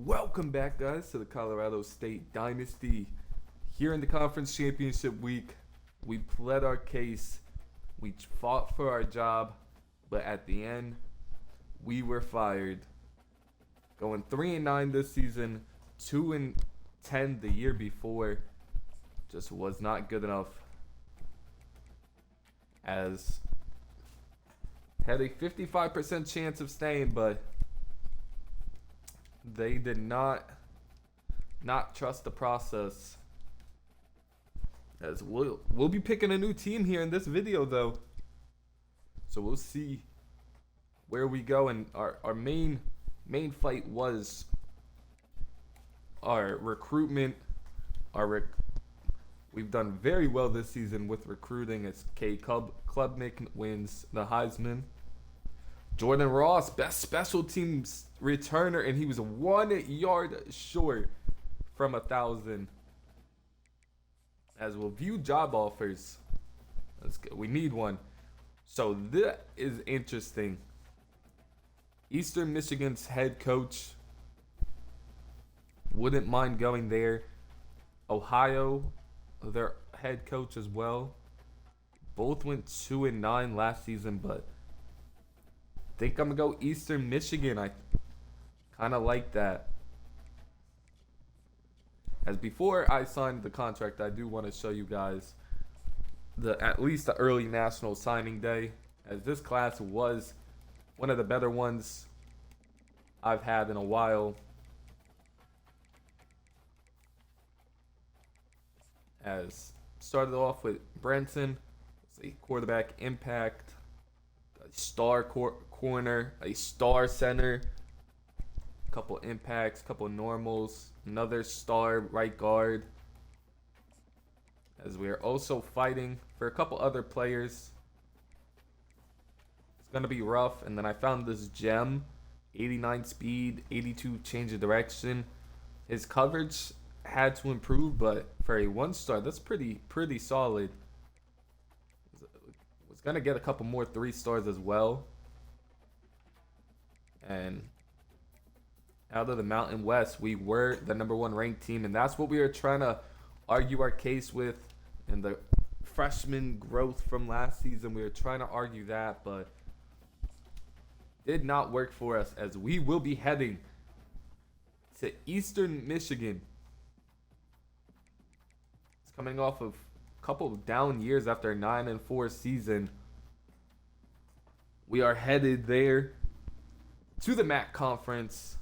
Welcome back, guys, to the Colorado State Dynasty. Here in the Conference Championship Week, we pled our case, we fought for our job, but at the end, we were fired. Going 3-9 this season, 2-10 the year before, just was not good enough. As had a 55% chance of staying, but they did not trust the process. As we'll be picking a new team here in this video, though, so we'll see where we go. And our main fight was our recruitment. We've done very well this season with recruiting, as Klubnik wins the Heisman. Jordan Ross, best special teams returner, and he was 1 yard short from 1,000. As we'll view job offers. Let's go. We need one. So that is interesting. Eastern Michigan's head coach. Wouldn't mind going there. Ohio, their head coach as well. Both went 2-9 last season, but think I'm gonna go Eastern Michigan. I kind of like that. As before I signed the contract, I do want to show you guys at least the early national signing day, as this class was one of the better ones I've had in a while. As started off with Brenton, a quarterback impact, a star corner, a star center, a couple impacts, couple normals, another star right guard. As we are also fighting for a couple other players. It's going to be rough. And then I found this gem, 89 speed, 82 change of direction. His coverage had to improve, but for a 1-star, that's pretty solid. Was going to get a couple more 3-stars as well. And out of the Mountain West, we were the #1 ranked team, and that's what we were trying to argue our case with. And the freshman growth from last season, we were trying to argue that, but did not work for us, as we will be heading to Eastern Michigan. It's coming off of a couple of down years after a 9-4 season. We are headed there to the MAC conference.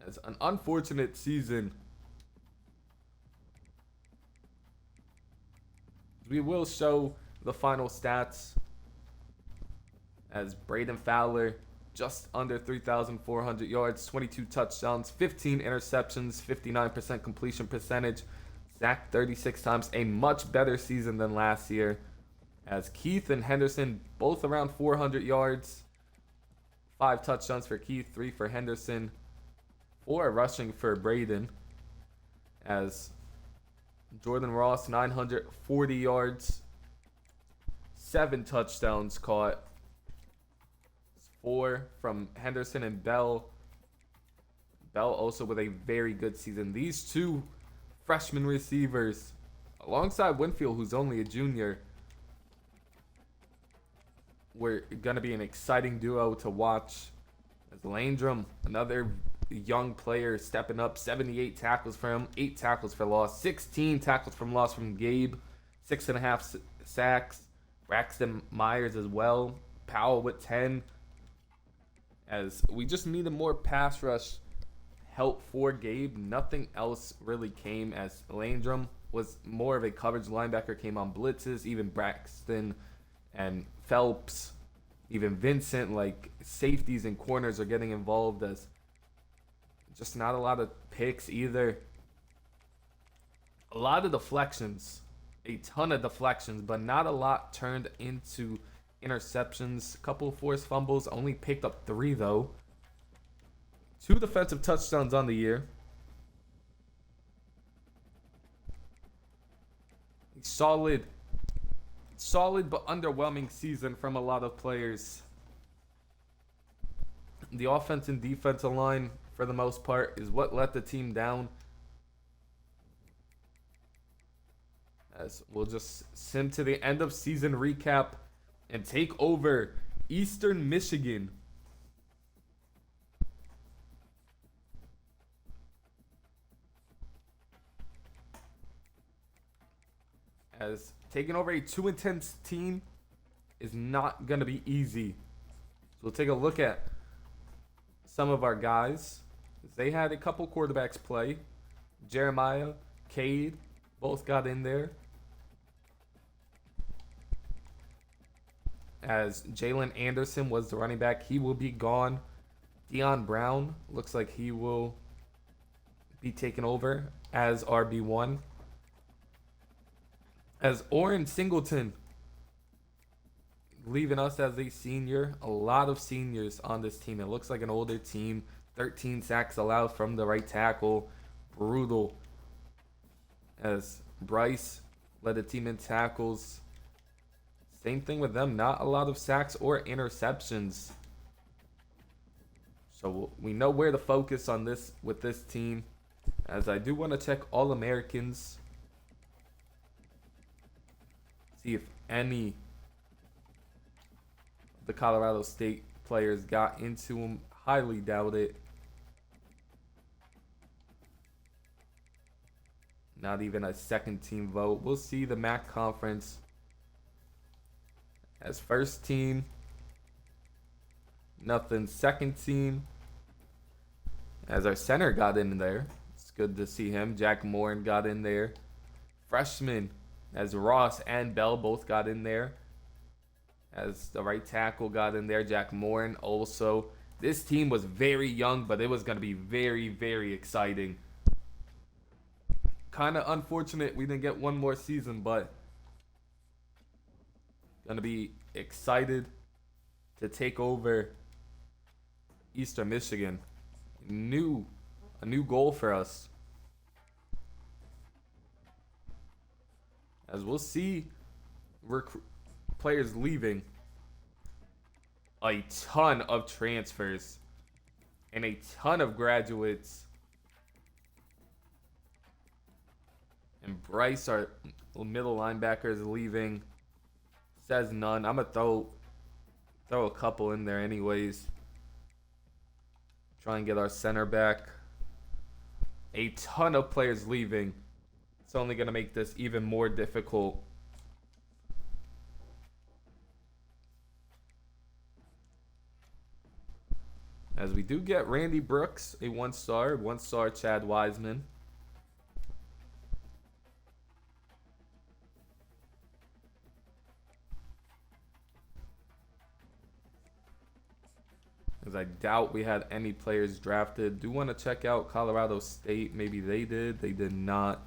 It's an unfortunate season. We will show the final stats, as Braden Fowler, just under 3,400 yards, 22 touchdowns, 15 interceptions, 59% completion percentage, sacked 36 times, a much better season than last year. As Keith and Henderson, both around 400 yards, 5 touchdowns for Keith, 3 for Henderson, 4 rushing for Braden. As Jordan Ross, 940 yards, 7 touchdowns caught, 4 from Henderson and Bell. Bell also with a very good season. These two freshman receivers, alongside Winfield, who's only a junior, we're going to be an exciting duo to watch. As Landrum, another young player, stepping up, 78 tackles for him, 8 tackles for loss, 16 tackles from loss from Gabe, 6.5 sacks. Braxton Myers as well, Powell with 10. As we just needed more pass rush help for Gabe. Nothing else really came, as Landrum was more of a coverage linebacker, came on blitzes. Even Braxton and Phelps, even Vincent, like safeties and corners are getting involved, as just not a lot of picks either. A lot of deflections, a ton of deflections, but not a lot turned into interceptions. A couple of forced fumbles, only picked up 3 though. 2 defensive touchdowns on the year. Solid but underwhelming season from a lot of players. The offense and defensive line, for the most part, is what let the team down. As we'll just sim to the end of season recap and take over Eastern Michigan. As taking over a 2-10 team is not going to be easy. So we'll take a look at some of our guys. They had a couple quarterbacks play. Jeremiah, Cade, both got in there. As Jalen Anderson was the running back, he will be gone. Deion Brown looks like he will be taken over as RB1. As Oren Singleton leaving us as a senior. A lot of seniors on this team. It looks like an older team. 13 sacks allowed from the right tackle. Brutal. As Bryce led the team in tackles. Same thing with them. Not a lot of sacks or interceptions. So we know where to focus on this with this team. As I do want to check All-Americans. See if any of the Colorado State players got into them. Highly doubt it. Not even a second team vote. We'll see the MAC conference. As first team, nothing. Second team, as our center got in there. It's good to see him. Jack Morin got in there. Freshman, as Ross and Bell both got in there. As the right tackle got in there, Jack Morin also. This team was very young, but it was going to be very, very exciting. Kind of unfortunate we didn't get one more season, but going to be excited to take over Eastern Michigan. A new goal for us. As we'll see players leaving. A ton of transfers. And a ton of graduates. And Bryce, our middle linebacker, is leaving. Says none. I'm going to throw a couple in there anyways. Try and get our center back. A ton of players leaving. It's only going to make this even more difficult. As we do get Randy Brooks, a one-star Chad Wiseman. As I doubt we had any players drafted. Do want to check out Colorado State. Maybe they did. They did not.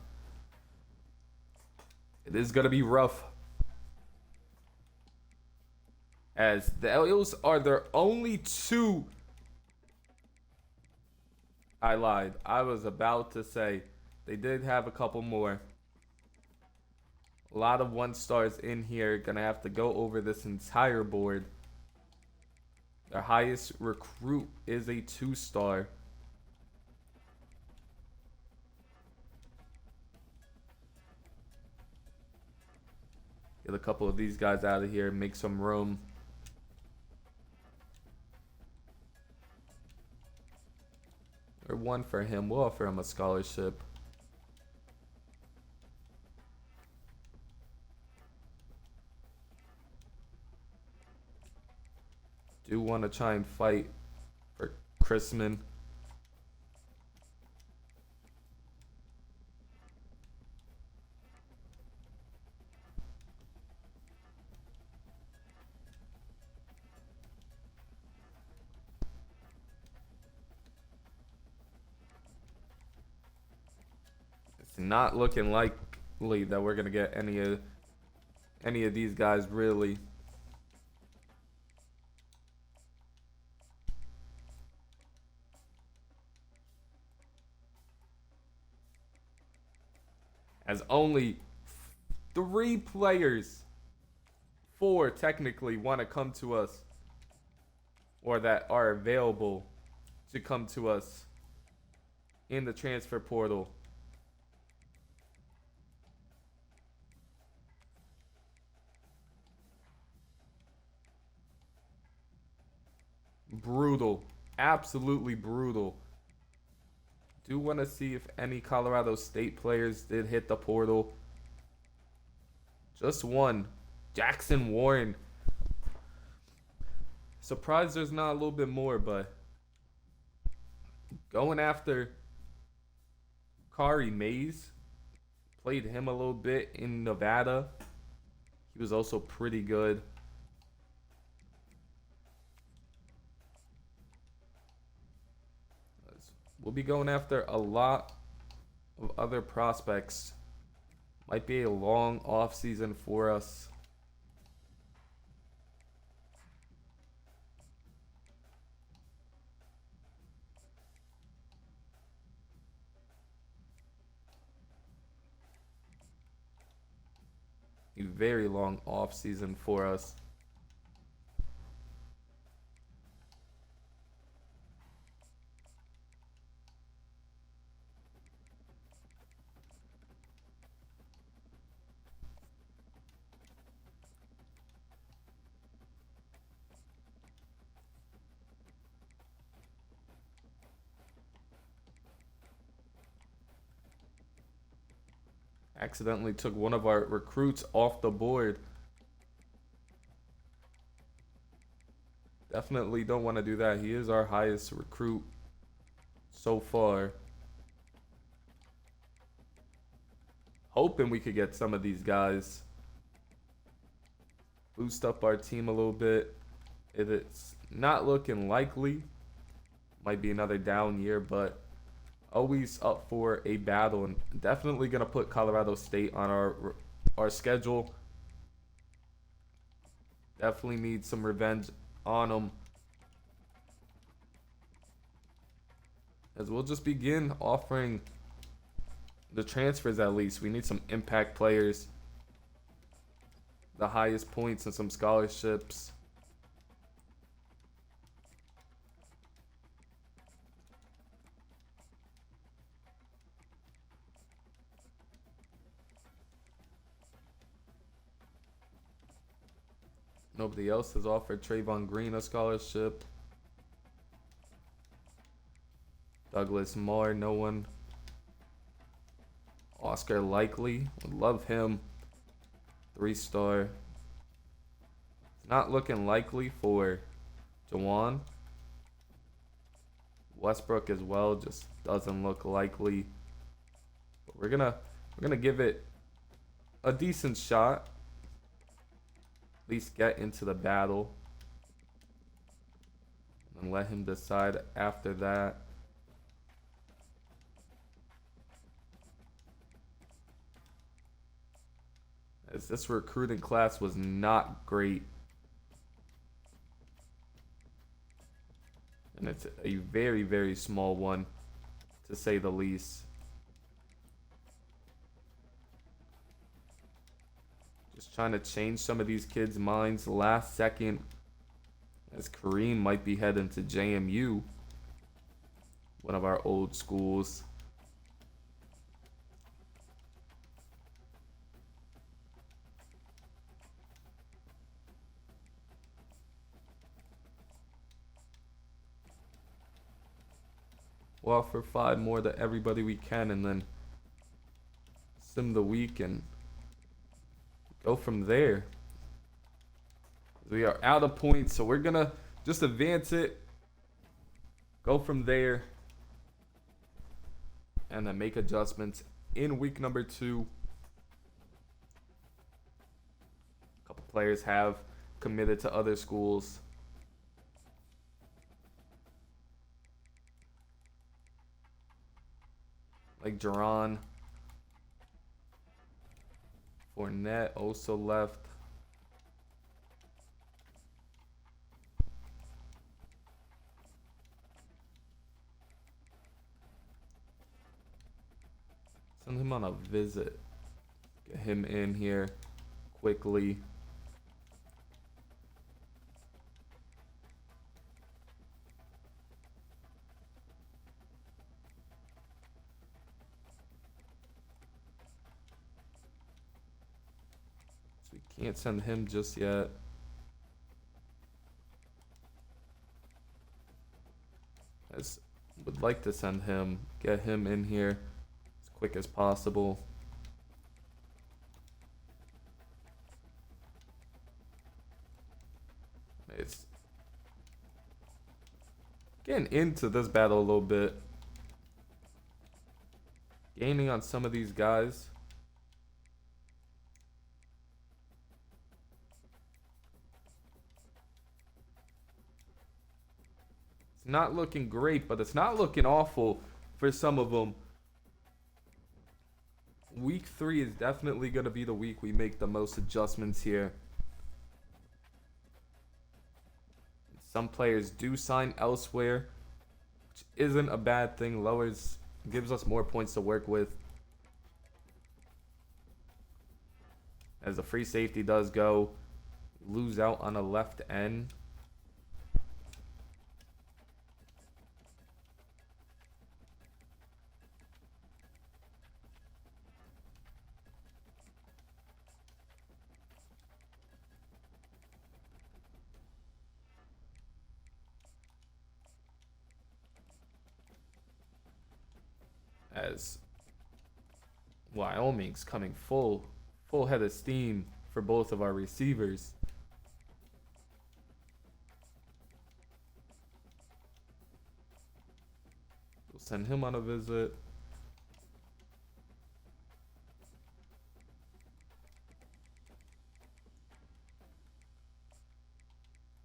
It is going to be rough. As the Elves are their only two. I lied. I was about to say they did have a couple more. A lot of one-stars in here. Going to have to go over this entire board. Their highest recruit is a 2-star. Get a couple of these guys out of here. Make some room. Or one for him. We'll offer him a scholarship. Do want to try and fight for Chrisman. It's not looking likely that we're gonna get any of these guys really. As only 3 players, 4 technically, want to come to us. or that are available to come to us in the transfer portal. Brutal. Absolutely brutal. Do want to see if any Colorado State players did hit the portal. Just one. Jackson Warren. Surprised there's not a little bit more, but going after Kari Mays. Played him a little bit in Nevada. He was also pretty good. We'll be going after a lot of other prospects. Might be a long off season for us. A very long off season for us. Accidentally took one of our recruits off the board. Definitely don't want to do that. He is our highest recruit so far. Hoping we could get some of these guys. Boost up our team a little bit. If it's not looking likely, might be another down year, but always up for a battle, and definitely gonna put Colorado State on our schedule. Definitely need some revenge on them, as we'll just begin offering the transfers. At least we need some impact players, the highest points, and some scholarships. Nobody else has offered Trayvon Green a scholarship. Douglas Moore, no one. Oscar Likely, would love him. 3-star. It's not looking likely for Jawan. Westbrook as well, just doesn't look likely. But we're gonna give it a decent shot. At least get into the battle and let him decide after that. As this recruiting class was not great, and it's a very, very small one, to say the least. Just trying to change some of these kids' minds last second, as Kareem might be heading to JMU, one of our old schools. We'll offer 5 more to everybody we can, and then sim the week and go from there. We are out of points, so we're gonna just advance it, go from there, and then make adjustments in week number 2. A couple players have committed to other schools. Like Jerron. Fournette also left. Send him on a visit. Get him in here quickly. We can't send him just yet. As would like to send him, get him in here as quick as possible. It's getting into this battle a little bit. Gaining on some of these guys. It's not looking great, but it's not looking awful for some of them. Week 3 is definitely going to be the week we make the most adjustments here. Some players do sign elsewhere, which isn't a bad thing. Lowers, gives us more points to work with. As the free safety does go, lose out on a left end. As Wyoming's coming full head of steam for both of our receivers. We'll send him on a visit.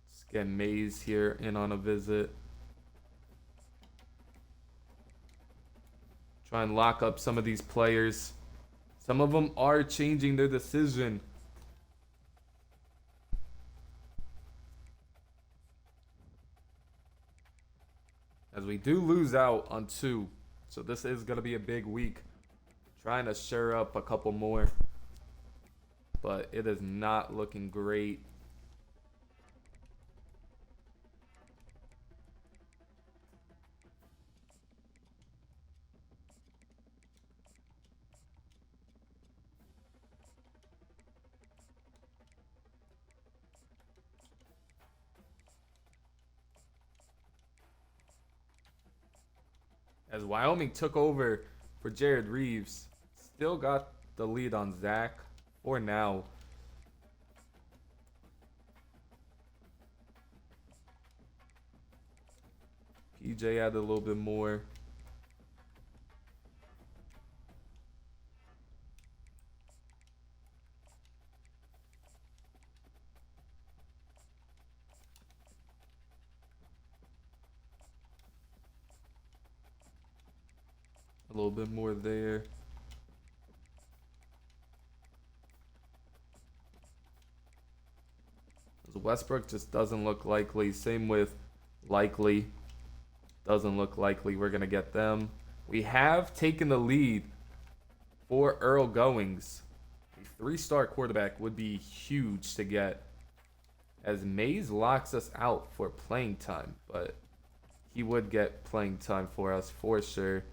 Let's get Mays here in on a visit. Try and lock up some of these players. Some of them are changing their decision. As we do lose out on 2. So this is going to be a big week. Trying to shore up a couple more. But it is not looking great. As Wyoming took over for Jared Reeves, still got the lead on Zach for now. PJ added a little bit more. A little bit more there. Westbrook just doesn't look likely. Same with likely. Doesn't look likely we're going to get them. We have taken the lead for Earl Goings. A 3-star quarterback would be huge to get. As Mays locks us out for playing time. But he would get playing time for us for sure.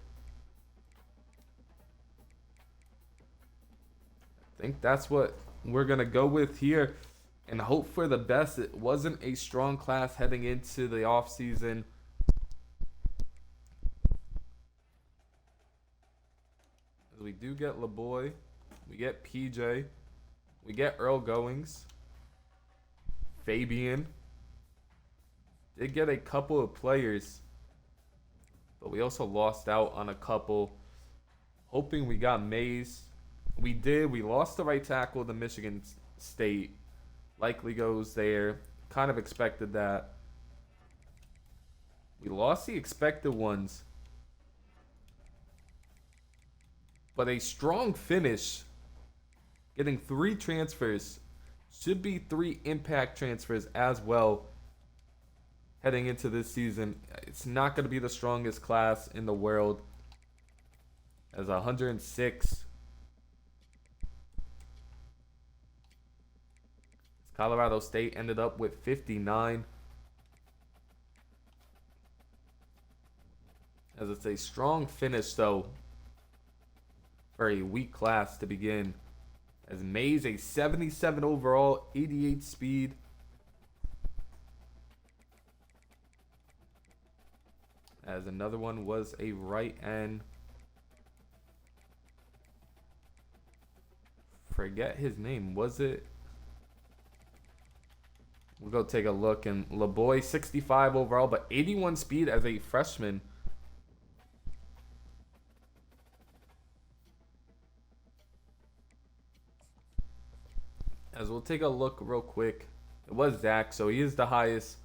I think that's what we're going to go with here and hope for the best. It wasn't a strong class heading into the offseason. We do get LeBoy. We get PJ. We get Earl Goings. Fabian. Did get a couple of players, but we also lost out on a couple. Hoping we got Mays. We did. We lost the right tackle to Michigan State. Likely goes there. Kind of expected that. We lost the expected ones. But a strong finish. Getting 3 transfers. Should be 3 impact transfers as well. Heading into this season. It's not going to be the strongest class in the world. As 106. Colorado State ended up with 59. As it's a strong finish, though, for a weak class to begin. As Mays, a 77 overall, 88 speed. As another one was a right end. Forget his name. Was it? We'll go take a look. And LeBoy, 65 overall, but 81 speed as a freshman. As we'll take a look real quick. It was Zach, so he is the highest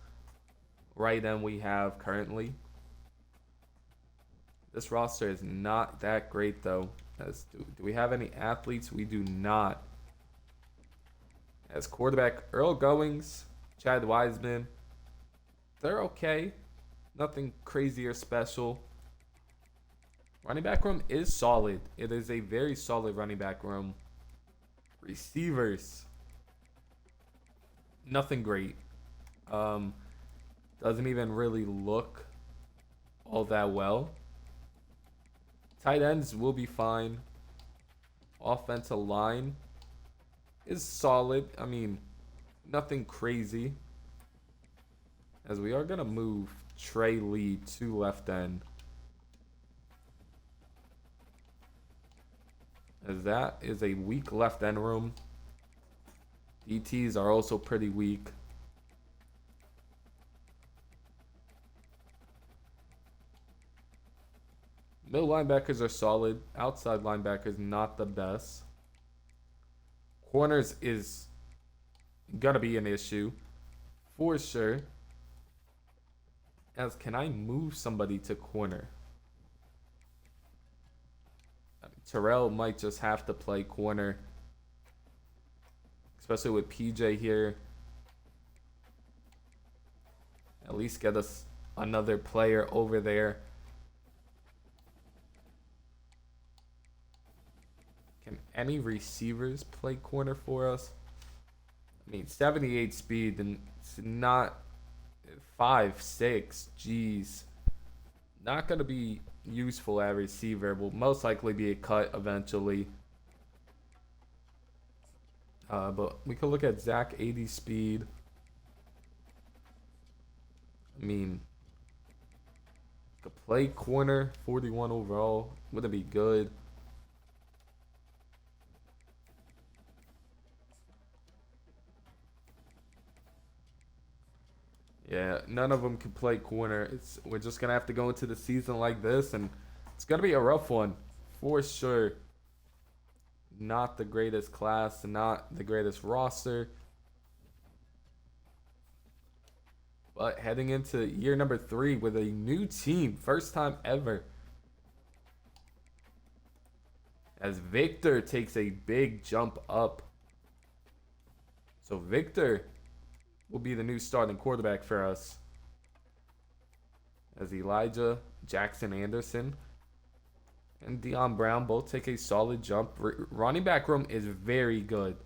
right end we have currently. This roster is not that great, though. Do we have any athletes? We do not. As quarterback, Earl Goings, Chad Wiseman. They're okay. Nothing crazy or special. Running back room is solid. It is a very solid running back room. Receivers. Nothing great. Doesn't even really look all that well. Tight ends will be fine. Offensive line is solid. I mean, nothing crazy. As we are going to move Trey Lee to left end. As that is a weak left end room. DTs are also pretty weak. Middle linebackers are solid. Outside linebackers not the best. Corners is gonna be an issue for sure. As can I move somebody to corner? Terrell might just have to play corner, especially with PJ here. At least get us another player over there. Can any receivers play corner for us? I mean, 78 speed and it's not 5'6". Jeez. Not going to be useful at receiver. Will most likely be a cut eventually. But we could look at Zach, 80 speed. I mean, could play corner, 41 overall. Would it be good? Yeah, none of them can play corner. We're just gonna have to go into the season like this, and it's gonna be a rough one for sure. Not the greatest class, not the greatest roster, but heading into year number 3 with a new team, first time ever. As Victor takes a big jump up. So Victor will be the new starting quarterback for us. As Elijah, Jackson Anderson, and Deion Brown both take a solid jump. Running back room is very good.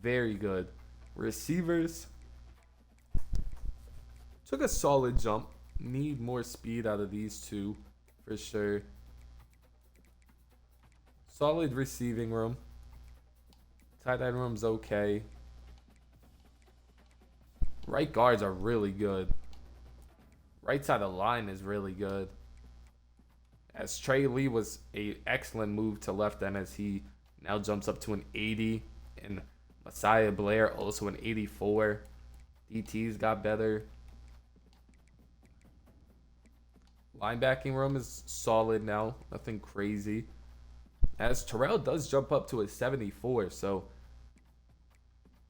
Very good. Receivers took a solid jump. Need more speed out of these two for sure. Solid receiving room. Tight end room's okay. Right guards are really good. Right side of the line is really good. As Trey Lee was an excellent move to left end as he now jumps up to an 80. And Messiah Blair also an 84. DT's got better. Linebacking room is solid now. Nothing crazy. As Terrell does jump up to a 74. So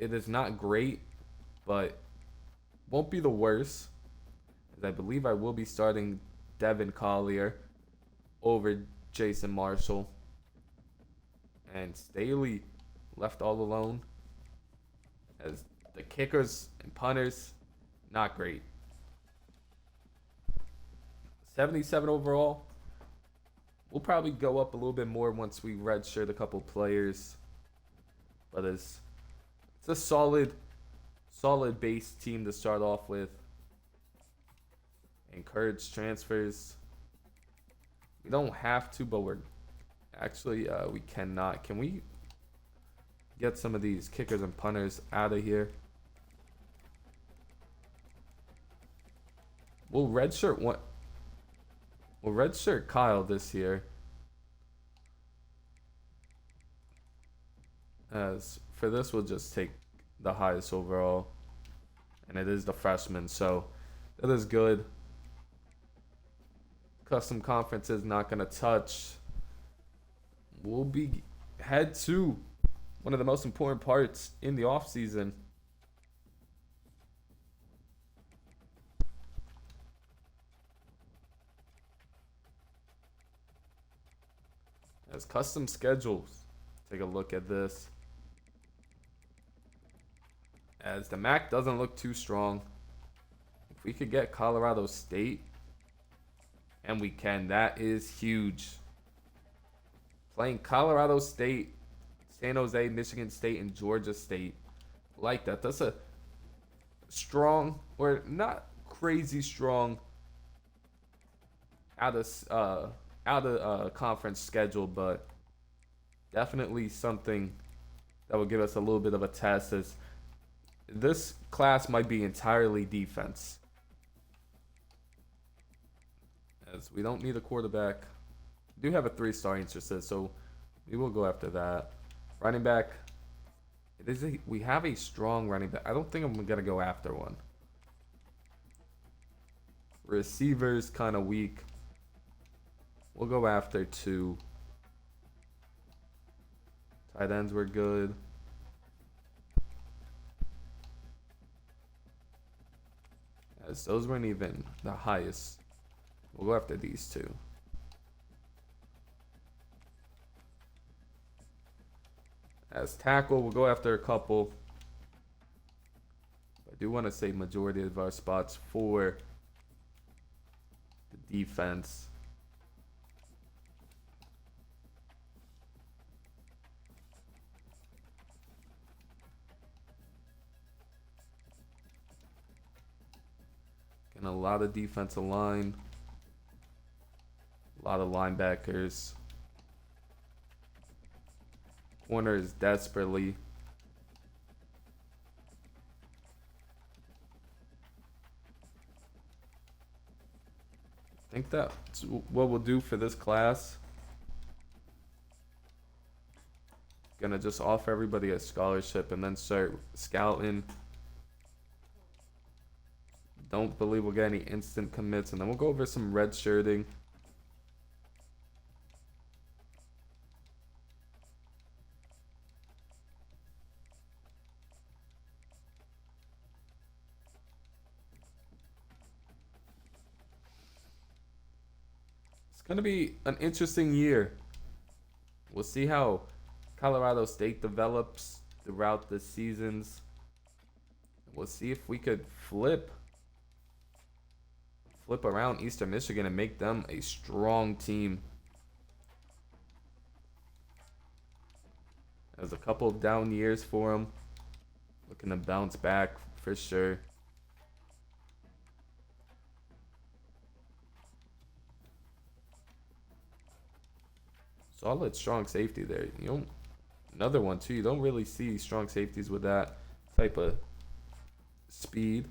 it is not great, but won't be the worst, as I believe I will be starting Devin Collier over Jason Marshall. And Staley left all alone, as the kickers and punters, not great. 77 overall. We'll probably go up a little bit more once we redshirt a couple players. But it's a solid base team to start off with. Encourage transfers. We don't have to, but we're actually we cannot. Can we get some of these kickers and punters out of here. We'll redshirt one. We'll redshirt Kyle this year. As for this, we'll just take the highest overall. And it is the freshman, so that is good. Custom conference is not going to touch. We'll be head to one of the most important parts in the offseason. As custom schedules, take a look at this. As the MAC doesn't look too strong. If we could get Colorado State, and we can, that is huge. Playing Colorado State, San Jose, Michigan State, and Georgia State. Like that. That's a strong, or not crazy strong, out of conference schedule, but definitely something that will give us a little bit of a test, as this class might be entirely defense. As we don't need a quarterback. We do have a 3-star interested, so we will go after that. Running back. We have a strong running back. I don't think I'm going to go after one. Receivers kind of weak. We'll go after 2. Tight ends were good. As those weren't even the highest. We'll go after these 2. As tackle, we'll go after a couple. I do want to say majority of our spots for the defense. And a lot of defensive line. A lot of linebackers. Corners desperately. I think that's what we'll do for this class. Gonna just offer everybody a scholarship and then start scouting. Don't believe we'll get any instant commits, and then we'll go over some red shirting. Going to be an interesting year. We'll see how Colorado State develops throughout the seasons. We'll see if we could flip around Eastern Michigan and make them a strong team. There's a couple of down years for them. Looking to bounce back for sure. Solid strong safety there. You don't, another one too. You don't really see strong safeties with that type of speed.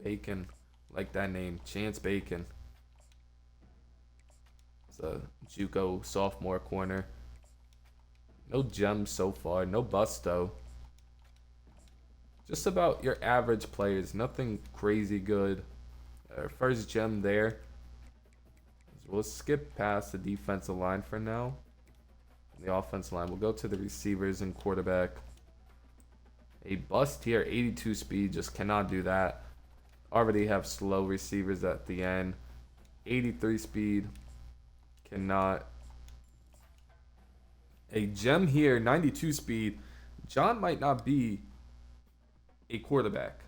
Bacon, like that name, Chance Bacon. It's a JUCO sophomore corner. No gems so far, no bust though. Just about your average players, nothing crazy good. Our first gem there. We'll skip past the defensive line for now. The offensive line. We'll go to the receivers and quarterback. A bust here, 82 speed. Just cannot do that. Already have slow receivers at the end. 83 speed. Cannot. A gem here, 92 speed. John might not be a quarterback,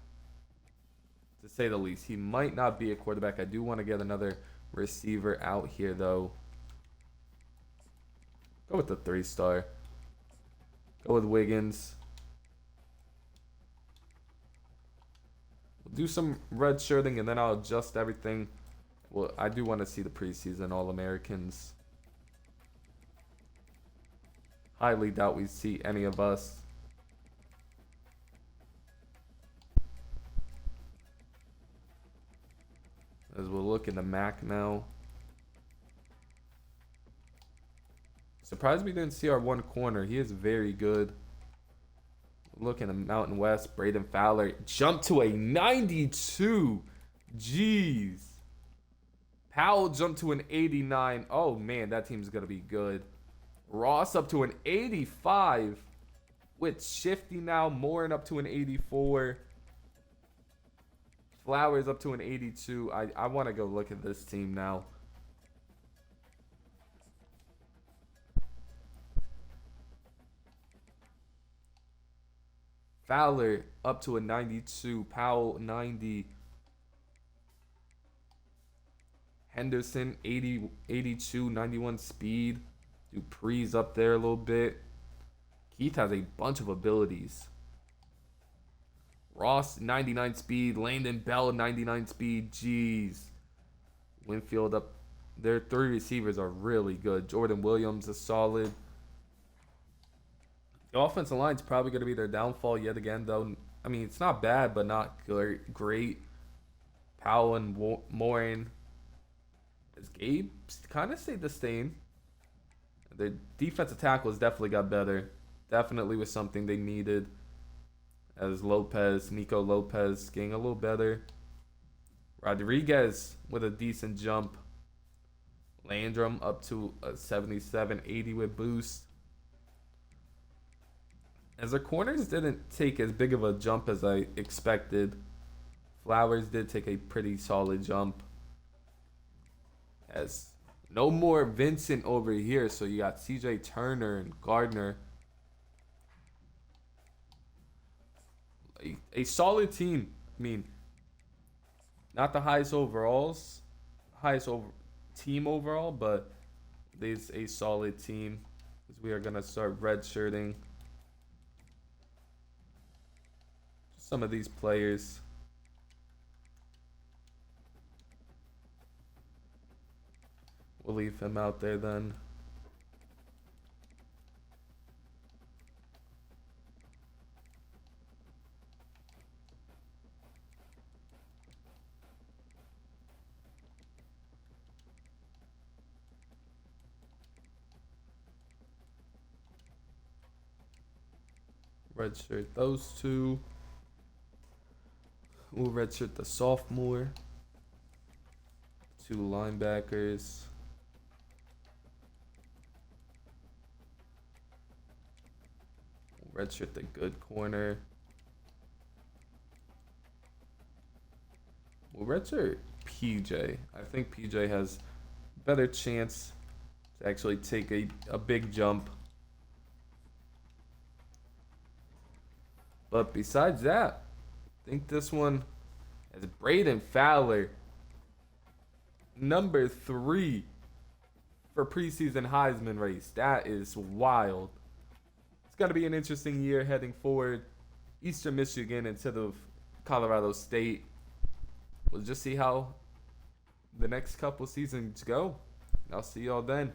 to say the least. He might not be a quarterback. I do want to get another receiver out here, though. Go with the 3-star. Go with Wiggins. We'll do some red shirting, and then I'll adjust everything. Well, I do want to see the preseason All-Americans. Highly doubt we see any of us. As we'll look in the MAC now. Surprised we didn't see our one corner. He is very good. Look in the Mountain West. Braden Fowler jumped to a 92. Jeez. Powell jumped to an 89. Oh, man, that team's going to be good. Ross up to an 85. With Shifty now. Morin up to an 84. Flowers up to an 82. I want to go look at this team now. Fowler up to a 92. Powell 90. Henderson 80, 82, 91 speed. Dupree's up there a little bit. Keith has a bunch of abilities. Ross 99 speed. Landon Bell 99 speed. Jeez. Winfield up. Their 3 receivers are really good. Jordan Williams is solid. The offensive line's probably going to be their downfall yet again, though. I mean, it's not bad, but not great. Powell and Morin. As Gabe kind of stayed the same. The defensive tackles definitely got better. Definitely was something they needed. As Nico Lopez getting a little better. Rodriguez with a decent jump. Landrum up to a 77, 80 with boost. As the corners didn't take as big of a jump as I expected. Flowers did take a pretty solid jump. As no more Vincent over here, so you got CJ Turner and Gardner. A solid team. I mean, not the highest team overall, but there's a solid team. As we are gonna start redshirting some of these players. We'll leave him out there then. Redshirt those two. We'll redshirt the sophomore. 2 linebackers. We'll redshirt the good corner. We'll redshirt PJ. I think PJ has a better chance to actually take a big jump. But besides that, I think this one is Braden Fowler, number 3 for preseason Heisman race. That is wild. It's going to be an interesting year heading forward. Eastern Michigan instead of Colorado State. We'll just see how the next couple seasons go. I'll see y'all then.